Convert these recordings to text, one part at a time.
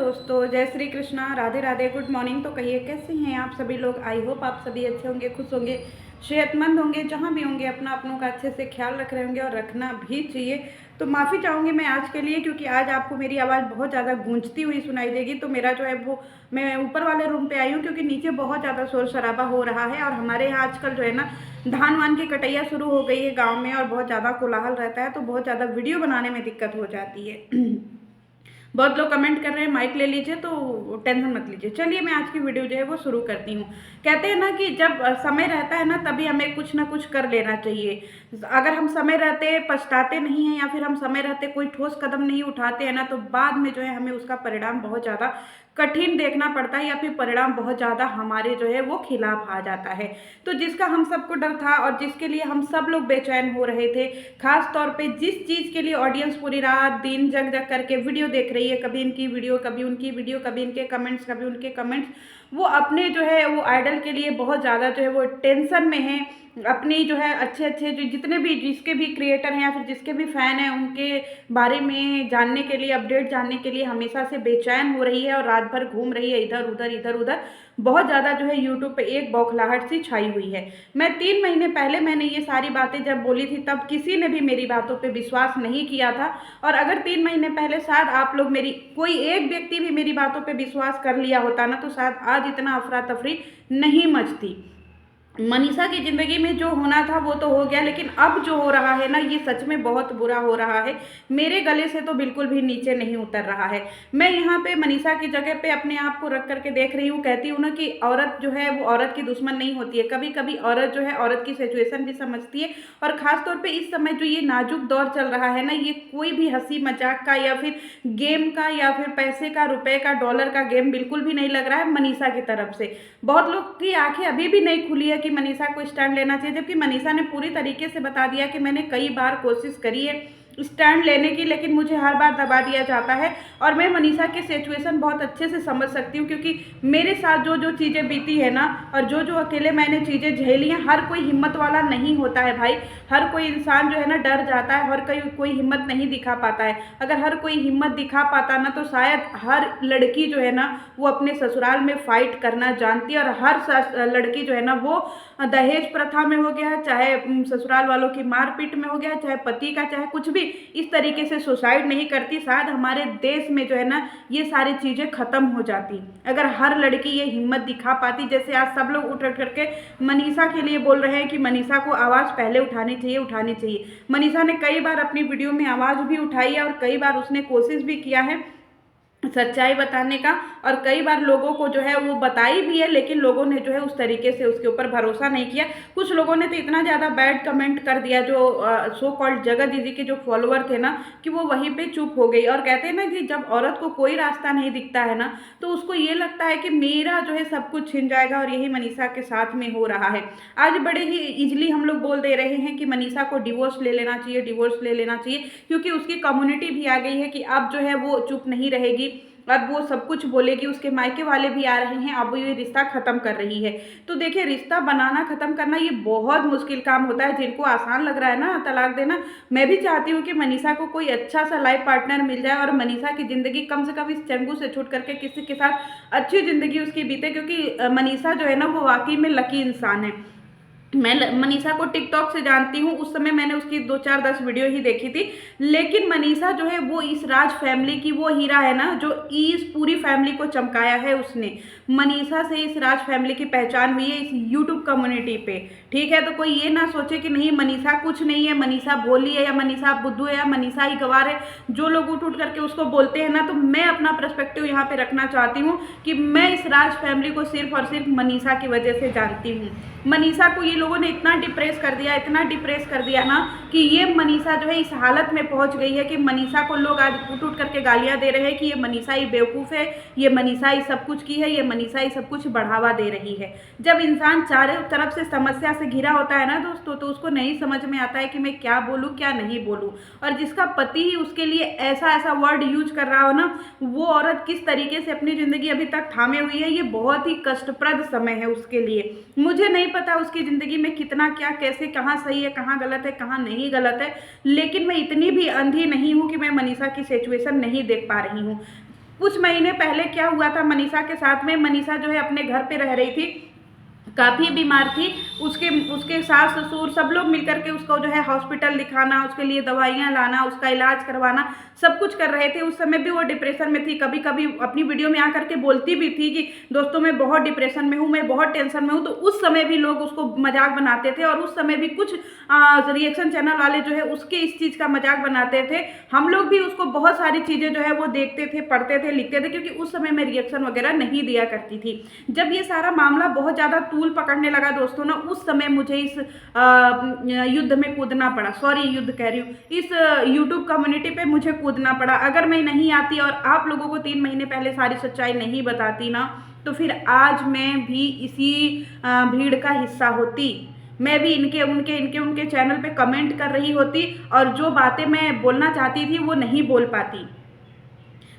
दोस्तों, जय Shri Krishna, Radhe Radhe, good morning. तो कहिए कैसे हैं आप सभी लोग। आई होप आप सभी अच्छे होंगे, खुश होंगे, सेहतमंद होंगे, जहाँ भी होंगे अपना अपनों का अच्छे से ख्याल रख रहे होंगे और रखना भी चाहिए। तो माफ़ी चाहूँगी मैं आज के लिए, क्योंकि आज आपको मेरी आवाज़ बहुत ज़्यादा गूंजती हुई सुनाई देगी। तो मेरा जो है वो मैं ऊपर वाले रूम पे आई हूँ, क्योंकि नीचे बहुत ज़्यादा शोर शराबा हो रहा है। और हमारे यहाँ आजकल जो है ना धान वान की कटैया शुरू हो गई है गाँव में, और बहुत ज़्यादा कोलाहल रहता है, तो बहुत ज़्यादा वीडियो बनाने में दिक्कत हो जाती है। बहुत लोग कमेंट कर रहे हैं माइक ले लीजिए, तो टेंशन मत लीजिए। चलिए मैं आज की वीडियो जो है वो शुरू करती हूँ। कहते हैं ना कि जब समय रहता है ना तभी हमें कुछ ना कुछ कर लेना चाहिए। अगर हम समय रहते पछताते नहीं हैं, या फिर हम समय रहते कोई ठोस कदम नहीं उठाते हैं ना, तो बाद में जो है हमें उसका परिणाम बहुत ज़्यादा कठिन देखना पड़ता है, या फिर परिणाम बहुत ज़्यादा हमारे जो है वो खिलाफ आ जाता है। तो जिसका हम सबको डर था और जिसके लिए हम सब लोग बेचैन हो रहे थे, खास तौर पे जिस चीज़ के लिए ऑडियंस पूरी रात दिन जग जग करके वीडियो देख रही है, कभी इनकी वीडियो, कभी उनकी वीडियो, कभी इनके कमेंट्स, कभी उनके कमेंट्स, वो अपने जो है वो आइडल के लिए बहुत ज़्यादा जो है वो टेंशन में है। अपनी जो है अच्छे अच्छे जो जितने भी जिसके भी क्रिएटर हैं या फिर जिसके भी फ़ैन हैं, उनके बारे में जानने के लिए, अपडेट जानने के लिए हमेशा से बेचैन हो रही है, और रात भर घूम रही है इधर उधर। बहुत ज़्यादा जो है यूट्यूब पे एक बौखलाहट सी छाई हुई है। मैं 3 महीने पहले मैंने ये सारी बातें जब बोली थी, तब किसी ने भी मेरी बातों पे विश्वास नहीं किया था। और अगर 3 महीने पहले शायद आप लोग मेरी कोई एक व्यक्ति भी मेरी बातों पे विश्वास कर लिया होता ना, तो शायद आज इतना अफरा तफरी नहीं मचती। मनीषा की ज़िंदगी में जो होना था वो तो हो गया, लेकिन अब जो हो रहा है ना, ये सच में बहुत बुरा हो रहा है। मेरे गले से तो बिल्कुल भी नीचे नहीं उतर रहा है। मैं यहाँ पे मनीषा की जगह पे अपने आप को रख करके देख रही हूँ। कहती हूँ ना कि औरत जो है वो औरत की दुश्मन नहीं होती है। कभी कभी औरत जो है औरत की सिचुएशन भी समझती है। और ख़ास तौर पे इस समय जो ये नाजुक दौर चल रहा है ना, ये कोई भी हंसी मजाक का या फिर गेम का या फिर पैसे का, रुपए का, डॉलर का गेम बिल्कुल भी नहीं लग रहा है मनीषा की तरफ से। बहुत लोग की आंखें अभी भी नहीं खुली है कि मनीषा को स्टैंड लेना चाहिए, जबकि मनीषा ने पूरी तरीके से बता दिया कि मैंने कई बार कोशिश करी है स्टैंड लेने की, लेकिन मुझे हर बार दबा दिया जाता है। और मैं मनीषा की सिचुएशन बहुत अच्छे से समझ सकती हूँ, क्योंकि मेरे साथ जो जो चीज़ें बीती है ना, और जो जो अकेले मैंने चीज़ें झेली हैं, हर कोई हिम्मत वाला नहीं होता है भाई। हर कोई इंसान जो है ना डर जाता है, हर कोई हिम्मत नहीं दिखा पाता है। अगर हर कोई हिम्मत दिखा पाता ना, तो शायद हर लड़की जो है ना वो अपने ससुराल में फाइट करना जानती है। और हर लड़की जो है ना वो दहेज प्रथा में हो गया, चाहे ससुराल वालों की मारपीट में हो गया, चाहे पति का, चाहे कुछ भी, इस तरीके से सुसाइड नहीं करती। शायद हमारे देश में जो है ना ये सारी चीज़ें ख़त्म हो जाती अगर हर लड़की ये हिम्मत दिखा पाती। जैसे आज सब लोग उठ करके मनीषा के लिए बोल रहे हैं कि मनीषा को आवाज़ पहले उठानी चाहिए, उठानी चाहिए। मनीषा ने कई बार अपनी वीडियो में आवाज़ भी उठाई है, और कई बार उसने कोशिश भी किया है सच्चाई बताने का, और कई बार लोगों को जो है वो बताई भी है, लेकिन लोगों ने जो है उस तरीके से उसके ऊपर भरोसा नहीं किया। कुछ लोगों ने तो इतना ज़्यादा बैड कमेंट कर दिया, जो सो कॉल्ड जगह दीदी के जो फॉलोअर थे ना, कि वो वहीं पे चुप हो गई। और कहते हैं ना कि जब औरत को कोई रास्ता नहीं दिखता है ना, तो उसको ये लगता है कि मेरा जो है सब कुछ छिन जाएगा, और यही मनीषा के साथ में हो रहा है। आज बड़े ही इजली हम लोग बोल दे रहे हैं कि मनीषा को डिवोर्स ले लेना चाहिए, डिवोर्स ले लेना चाहिए, क्योंकि उसकी कम्युनिटी भी आ गई है कि अब जो है वो चुप नहीं रहेगी, अब वो सब कुछ बोलेगी। उसके मायके वाले भी आ रहे हैं, अब वो ये रिश्ता ख़त्म कर रही है। तो देखिए, रिश्ता बनाना ख़त्म करना ये बहुत मुश्किल काम होता है। जिनको आसान लग रहा है ना तलाक देना, मैं भी चाहती हूँ कि मनीषा को कोई अच्छा सा लाइफ पार्टनर मिल जाए, और मनीषा की ज़िंदगी कम से कम इस चंगू से छूट करके किसी के साथ अच्छी ज़िंदगी उसकी बीते, क्योंकि मनीषा जो है ना वो वाकई में लकी इंसान है। मैं मनीषा को टिकटॉक से जानती हूँ, उस समय मैंने उसकी 2 4 10 वीडियो ही देखी थी। लेकिन मनीषा जो है वो इस राज फैमिली की वो हीरा है ना, जो इस पूरी फैमिली को चमकाया है उसने। मनीषा से इस राज फैमिली की पहचान हुई है इस यूट्यूब कम्युनिटी पे। ठीक है, तो कोई ये ना सोचे कि नहीं मनीषा कुछ नहीं है, मनीषा भोली है, या मनीषा बुद्धू है, या मनीषा ही गवार है। जो लोग उठ उठ करके उसको बोलते हैं ना, तो मैं अपना पर्सपेक्टिव यहाँ पे रखना चाहती हूँ कि मैं इस राज फैमिली को सिर्फ और सिर्फ मनीषा की वजह से जानती हूँ। मनीषा को ये लोगों ने इतना डिप्रेस कर दिया, इतना डिप्रेस कर दिया ना, कि ये मनीषा जो है इस हालत में पहुंच गई है कि मनीषा को लोग आज उठ उठ करके गालियां दे रहे हैं कि ये मनीषा ही बेवकूफ़ है, ये मनीषा ही सब कुछ की है, ये मनीषा ही सब कुछ बढ़ावा दे रही है। जब इंसान चारों तरफ से समस्या से घिरा होता है ना दोस्तों, तो उसको नहीं समझ में आता है कि मैं क्या बोलूँ क्या नहीं बोलूँ। और जिसका पति ही उसके लिए ऐसा ऐसा वर्ड यूज कर रहा हो ना, वो औरत किस तरीके से अपनी ज़िंदगी अभी तक थामे हुई है, ये बहुत ही कष्टप्रद समय है उसके लिए। मुझे नहीं पता उसकी ज़िंदगी में कितना क्या, कैसे, कहाँ सही है, कहाँ गलत है, कहाँ नहीं गलत है, लेकिन मैं इतनी भी अंधी नहीं हूँ कि मैं मनीषा की सिचुएशन नहीं देख पा रही हूँ। कुछ महीने पहले क्या हुआ था मनीषा के साथ में, मनीषा जो है अपने घर पे रह रही थी, काफ़ी बीमार थी। उसके उसके सास ससुर सब लोग मिलकर के उसको जो है हॉस्पिटल दिखाना, उसके लिए दवाइयाँ लाना, उसका इलाज करवाना, सब कुछ कर रहे थे। उस समय भी वो डिप्रेशन में थी। कभी कभी अपनी वीडियो में आकर के बोलती भी थी कि दोस्तों मैं बहुत डिप्रेशन में हूँ, मैं बहुत टेंशन में हूँ। तो उस समय भी लोग उसको मजाक बनाते थे और उस समय भी कुछ रिएक्शन चैनल वाले जो है उसके इस चीज़ का मजाक बनाते थे। हम लोग भी उसको बहुत सारी चीज़ें जो है वो देखते थे, पढ़ते थे, लिखते थे, क्योंकि उस समय मैं रिएक्शन वगैरह नहीं दिया करती थी। जब ये सारा मामला बहुत ज़्यादा तूल पकड़ने लगा दोस्तों ना, उस समय मुझे इस युद्ध में कूदना पड़ा। सॉरी, युद्ध कह रही हूँ, इस यूट्यूब कम्युनिटी पे मुझे कूदना पड़ा। अगर मैं नहीं आती और आप लोगों को 3 महीने पहले सारी सच्चाई नहीं बताती ना, तो फिर आज मैं भी इसी भीड़ का हिस्सा होती। मैं भी इनके चैनल पे कमेंट कर रही होती और जो बातें मैं बोलना चाहती थी वो नहीं बोल पाती।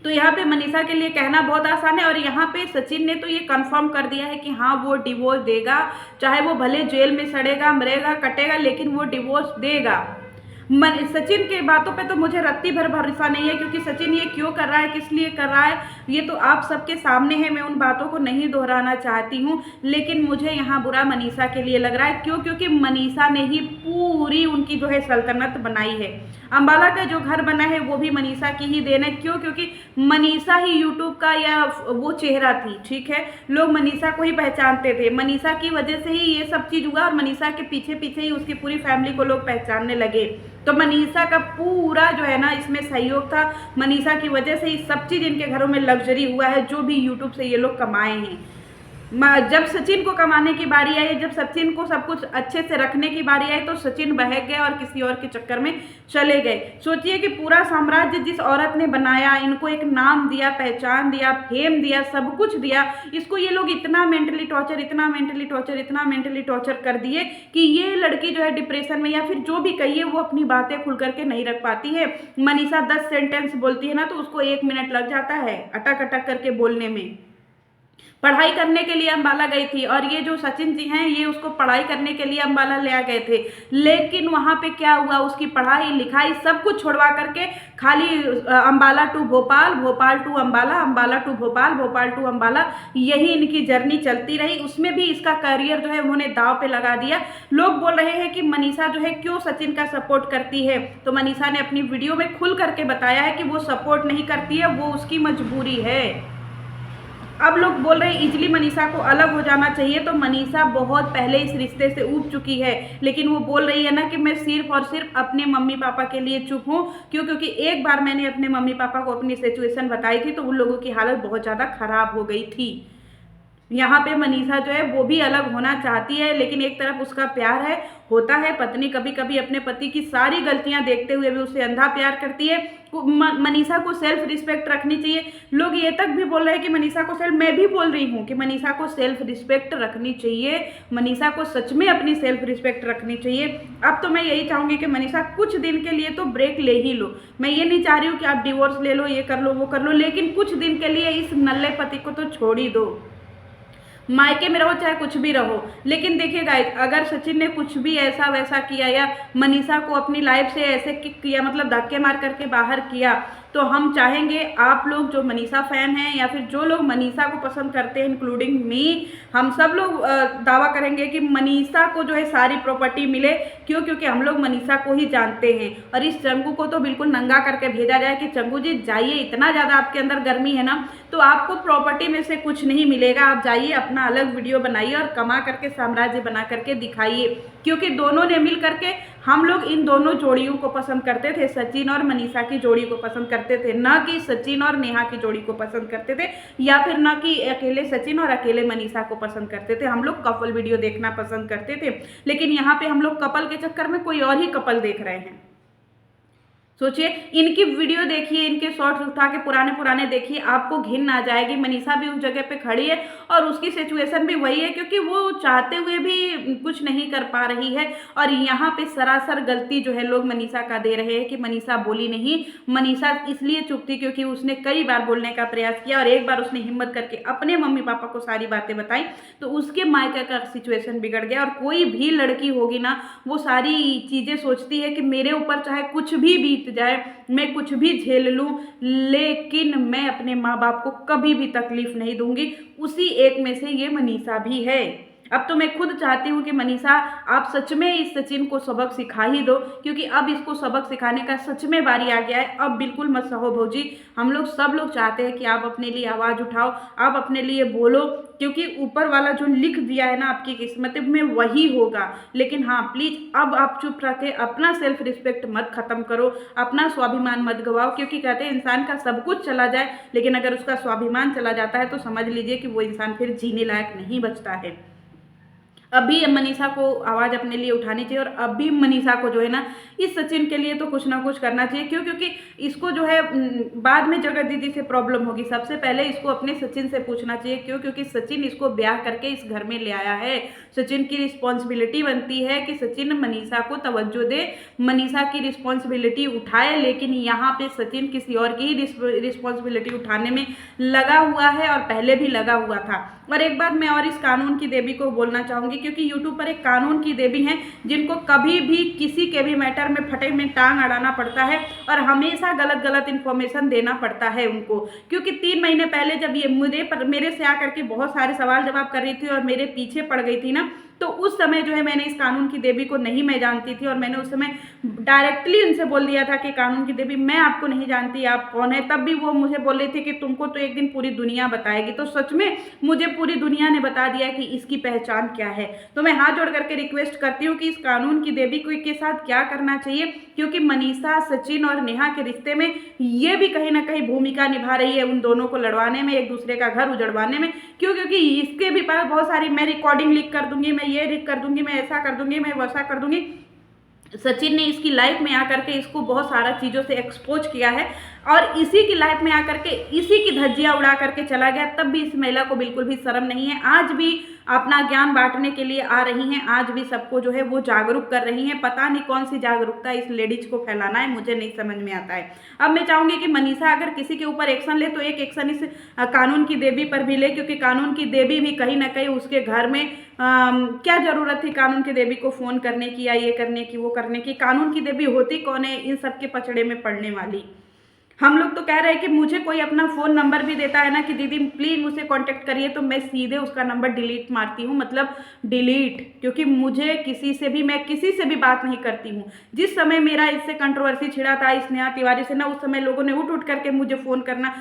तो यहाँ पे मनीषा के लिए कहना बहुत आसान है और यहाँ पे सचिन ने तो ये कंफर्म कर दिया है कि हाँ वो डिवोर्स देगा, चाहे वो भले जेल में सड़ेगा, मरेगा, कटेगा, लेकिन वो डिवोर्स देगा। सचिन के बातों पे तो मुझे रत्ती भर भरोसा नहीं है, क्योंकि सचिन ये क्यों कर रहा है, किस लिए कर रहा है, ये तो आप सबके सामने है। मैं उन बातों को नहीं दोहराना चाहती हूँ, लेकिन मुझे यहाँ बुरा मनीषा के लिए लग रहा है। क्यों? क्योंकि मनीषा ने ही पूरी उनकी जो है सल्तनत बनाई है। अंबाला का जो घर बना है वो भी मनीषा की ही देन है। क्यों? क्योंकि मनीषा ही यूट्यूब का या वो चेहरा थी, ठीक है। लोग मनीषा को ही पहचानते थे, मनीषा की वजह से ही ये सब चीज़ हुआ और मनीषा के पीछे पीछे ही उसकी पूरी फैमिली को लोग पहचानने लगे। तो मनीषा का पूरा जो है ना इसमें सहयोग था। मनीषा की वजह से ही सब चीज़ इनके घरों में लग्जरी हुआ है, जो भी यूट्यूब से ये लोग कमाए हैं। जब सचिन को कमाने की बारी आई, जब सचिन को सब कुछ अच्छे से रखने की बारी आई, तो सचिन बहक गए और किसी और के चक्कर में चले गए। सोचिए कि पूरा साम्राज्य जिस औरत ने बनाया, इनको एक नाम दिया, पहचान दिया, फेम दिया, सब कुछ दिया, इसको ये लोग इतना मेंटली टॉर्चर, इतना मेंटली टॉर्चर, इतना मेंटली टॉर्चर कर दिए कि ये लड़की जो है डिप्रेशन में, या फिर जो भी कहिए, वो अपनी बातें खुल करके नहीं रख पाती है। मनीषा 10 सेंटेंस बोलती है ना, तो उसको 1 मिनट लग जाता है अटक अटक करके बोलने में। पढ़ाई करने के लिए अंबाला गई थी और ये जो सचिन जी हैं ये उसको पढ़ाई करने के लिए अंबाला ले आ गए थे, लेकिन वहाँ पे क्या हुआ, उसकी पढ़ाई लिखाई सब कुछ छोड़वा करके खाली Ambala to Bhopal, Bhopal to Ambala, Ambala to Bhopal, Bhopal to Ambala, यही इनकी जर्नी चलती रही। उसमें भी इसका करियर जो है उन्होंने दाव पे लगा दिया। लोग बोल रहे हैं कि मनीषा जो है क्यों सचिन का सपोर्ट करती है, तो मनीषा ने अपनी वीडियो में खुल करके बताया है कि वो सपोर्ट नहीं करती है, वो उसकी मजबूरी है। अब लोग बोल रहे हैं इजली मनीषा को अलग हो जाना चाहिए, तो मनीषा बहुत पहले इस रिश्ते से ऊब चुकी है, लेकिन वो बोल रही है ना कि मैं सिर्फ और सिर्फ अपने मम्मी पापा के लिए चुप हूँ। क्यों? क्योंकि एक बार मैंने अपने मम्मी पापा को अपनी सिचुएशन बताई थी तो उन लोगों की हालत बहुत ज़्यादा खराब हो गई थी। यहाँ पे मनीषा जो है वो भी अलग होना चाहती है, लेकिन एक तरफ उसका प्यार है, होता है पत्नी कभी कभी अपने पति की सारी गलतियां देखते हुए भी उसे अंधा प्यार करती है। मनीषा को सेल्फ रिस्पेक्ट रखनी चाहिए। लोग ये तक भी बोल रहे हैं कि मनीषा को सेल्फ, मैं भी बोल रही हूँ कि मनीषा को सेल्फ रिस्पेक्ट रखनी चाहिए। मनीषा को सच में अपनी सेल्फ रिस्पेक्ट रखनी चाहिए। अब तो मैं यही चाहूँगी कि मनीषा कुछ दिन के लिए तो ब्रेक ले ही लो। मैं ये नहीं चाह रही हूँ कि आप डिवोर्स ले लो, ये कर लो, वो कर लो, लेकिन कुछ दिन के लिए इस नल्ले पति को तो छोड़ ही दो। मायके में रहो चाहे कुछ भी रहो, लेकिन देखिए गाइस, अगर सचिन ने कुछ भी ऐसा वैसा किया या मनीषा को अपनी लाइफ से ऐसे किक किया, मतलब धक्के मार करके बाहर किया, तो हम चाहेंगे आप लोग जो मनीषा फैन हैं या फिर जो लोग मनीषा को पसंद करते हैं इंक्लूडिंग मी, हम सब लोग दावा करेंगे कि मनीषा को जो है सारी प्रॉपर्टी मिले। क्यों? क्योंकि हम लोग मनीषा को ही जानते हैं। और इस चंगू को तो बिल्कुल नंगा करके भेजा जाए कि चंगू जी जाइए, इतना ज़्यादा आपके अंदर गर्मी है ना, तो आपको प्रॉपर्टी में से कुछ नहीं मिलेगा, आप जाइए अपना अलग वीडियो बनाइए और कमा करके साम्राज्य बना करके दिखाइए। क्योंकि दोनों ने मिल करके, हम लोग इन दोनों जोड़ियों को पसंद करते थे, सचिन और मनीषा की जोड़ी को पसंद करते थे, ना कि सचिन और नेहा की जोड़ी को पसंद करते थे, या फिर ना कि अकेले सचिन और अकेले मनीषा को पसंद करते थे। हम लोग कपल वीडियो देखना पसंद करते थे, लेकिन यहाँ पे हम लोग कपल के चक्कर में कोई और ही कपल देख रहे हैं। सोचिए, इनकी वीडियो देखिए, इनके शॉर्ट्स उठा के पुराने देखिए, आपको घिन आ जाएगी। मनीषा भी उस जगह पे खड़ी है और उसकी सिचुएशन भी वही है, क्योंकि वो चाहते हुए भी कुछ नहीं कर पा रही है। और यहाँ पे सरासर गलती जो है लोग मनीषा का दे रहे हैं कि मनीषा बोली नहीं। मनीषा इसलिए चुप थी क्योंकि उसने कई बार बोलने का प्रयास किया और एक बार उसने हिम्मत करके अपने मम्मी पापा को सारी बातें बताई, तो उसके मायके का सिचुएशन बिगड़ गया। और कोई भी लड़की होगी ना, वो सारी चीज़ें सोचती है कि मेरे ऊपर चाहे कुछ भी बीत जाए, मैं कुछ भी झेल लूँ, लेकिन मैं अपने माँ बाप को कभी भी तकलीफ नहीं दूंगी। उसी एक में से ये मनीषा भी है। अब तो मैं खुद चाहती हूँ कि मनीषा आप सच में इस सचिन को सबक सिखा ही दो, क्योंकि अब इसको सबक सिखाने का सच में बारी आ गया है। अब बिल्कुल मत सहो भौजी, हम लोग सब लोग चाहते हैं कि आप अपने लिए आवाज़ उठाओ, आप अपने लिए बोलो, क्योंकि ऊपर वाला जो लिख दिया है ना आपकी किस्मत में वही होगा। लेकिन हाँ प्लीज़ अब आप चुप रह के अपना सेल्फ रिस्पेक्ट मत खत्म करो, अपना स्वाभिमान मत गवाओ, क्योंकि कहते हैं इंसान का सब कुछ चला जाए लेकिन अगर उसका स्वाभिमान चला जाता है तो समझ लीजिए कि वो इंसान फिर जीने लायक नहीं बचता है। अभी मनीषा को आवाज़ अपने लिए उठानी चाहिए और अभी मनीषा को जो है ना इस सचिन के लिए तो कुछ ना कुछ करना चाहिए। क्यों? क्योंकि इसको जो है बाद में जगत दीदी से प्रॉब्लम होगी, सबसे पहले इसको अपने सचिन से पूछना चाहिए। क्यों? क्योंकि सचिन इसको ब्याह करके इस घर में ले आया है। सचिन की रिस्पॉन्सिबिलिटी बनती है कि सचिन मनीषा को तवज्जो दे, मनीषा की रिस्पॉन्सिबिलिटी उठाए, लेकिन यहाँ पे सचिन किसी और की ही रिस्पॉन्सिबिलिटी उठाने में लगा हुआ है और पहले भी लगा हुआ था। और एक बात मैं और इस कानून की देवी को बोलना चाहूँगी, क्योंकि यूट्यूब पर एक कानून की देवी हैं जिनको कभी भी किसी के भी मैटर में फटे में टांग अड़ाना पड़ता है और हमेशा गलत गलत इन्फॉर्मेशन देना पड़ता है उनको। क्योंकि 3 महीने पहले जब ये मेरे से आकर के बहुत सारे सवाल जवाब कर रही थी और मेरे पीछे पड़ गई थी ना, तो उस समय जो है मैंने इस कानून की देवी को नहीं मैं जानती थी और मैंने उस समय डायरेक्टली उनसे बोल दिया था कि कानून की देवी मैं आपको नहीं जानती, आप कौन है। तब भी वो मुझे बोल रही थी कि तुमको तो एक दिन पूरी दुनिया बताएगी। तो सच में मुझे पूरी दुनिया ने बता दिया कि इसकी पहचान क्या है। तो मैं हाथ जोड़ करके रिक्वेस्ट करती हूँ कि इस कानून की देवी को के साथ क्या करना चाहिए, क्योंकि मनीषा, सचिन और नेहा के रिश्ते में ये भी कहीं ना कहीं भूमिका निभा रही है उन दोनों को लड़वाने में, एक दूसरे का घर उजड़वाने में। क्यों? क्योंकि इसके भी पास बहुत सारी, मैं रिकॉर्डिंग लिख कर दूंगी, मैं ये लिख कर दूंगी, मैं ऐसा कर दूंगी, मैं वैसा कर दूंगी। सचिन ने इसकी लाइफ में आकर के इसको बहुत सारा चीज़ों से एक्सपोज किया है और इसी की लाइफ में आकर के इसी की धज्जियां उड़ा करके चला गया। तब भी इस महिला को बिल्कुल भी शर्म नहीं है, आज भी अपना ज्ञान बांटने के लिए आ रही हैं, आज भी सबको जो है वो जागरूक कर रही हैं। पता नहीं कौन सी जागरूकता इस लेडीज को फैलाना है, मुझे नहीं समझ में आता है। अब मैं चाहूँगी कि मनीषा अगर किसी के ऊपर एक्शन ले तो एक एक्शन इस कानून की देवी पर भी ले, क्योंकि कानून की देवी भी कहीं ना कहीं उसके घर में क्या ज़रूरत थी कानून की देवी को फ़ोन करने की या ये करने की वो करने की। कानून की देवी होती कौन है इन सब के पचड़े में पड़ने वाली। हम लोग तो कह रहे हैं कि मुझे कोई अपना फ़ोन नंबर भी देता है ना कि दीदी प्लीज़ मुझसे कांटेक्ट करिए, तो मैं सीधे उसका नंबर डिलीट मारती हूँ, मतलब डिलीट, क्योंकि मुझे मैं किसी से भी बात नहीं करती हूँ। जिस समय मेरा इससे कंट्रोवर्सी छिड़ा था इस नेहा तिवारी से ना, उस समय लोगों ने उठ करके मुझे फ़ोन करना,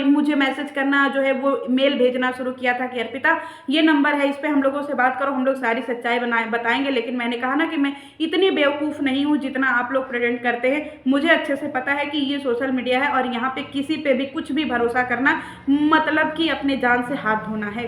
मुझे मैसेज करना जो है वो मेल भेजना शुरू किया था कि अर्पिता ये नंबर है, इस पर हम लोगों से बात करो, हम लोग सारी सच्चाई बताएंगे। लेकिन मैंने कहा ना कि मैं इतनी बेवकूफ़ नहीं हूँ जितना आप लोग प्रेजेंट करते हैं। मुझे अच्छे से पता है कि ये सोशल मीडिया है और यहाँ पे किसी पे भी कुछ भी भरोसा करना मतलब कि अपने जान से हाथ धोना है।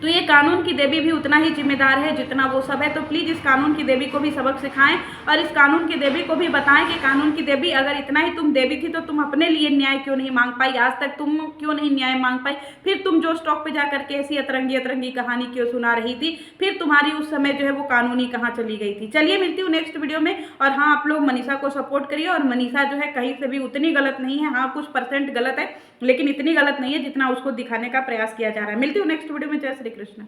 तो ये कानून की देवी भी उतना ही जिम्मेदार है जितना वो सब है। तो प्लीज़ इस कानून की देवी को भी सबक सिखाएं और इस कानून की देवी को भी बताएं कि कानून की देवी अगर इतना ही तुम देवी थी तो तुम अपने लिए न्याय क्यों नहीं मांग पाई, आज तक तुम क्यों नहीं न्याय मांग पाई। फिर तुम जो स्टॉक पे जा करके ऐसी अतरंगी कहानी क्यों सुना रही थी, फिर तुम्हारी उस समय जो है वो कानूनी कहाँ चली गई थी। चलिए मिलती हूँ नेक्स्ट वीडियो में। और हाँ, आप लोग मनीषा को सपोर्ट करिए और मनीषा जो है कहीं से भी उतनी गलत नहीं है, हाँ कुछ % गलत है लेकिन इतनी गलत नहीं है जितना उसको दिखाने का प्रयास किया जा रहा है। मिलती हूँ नेक्स्ट वीडियो में। जय श्री कृष्ण।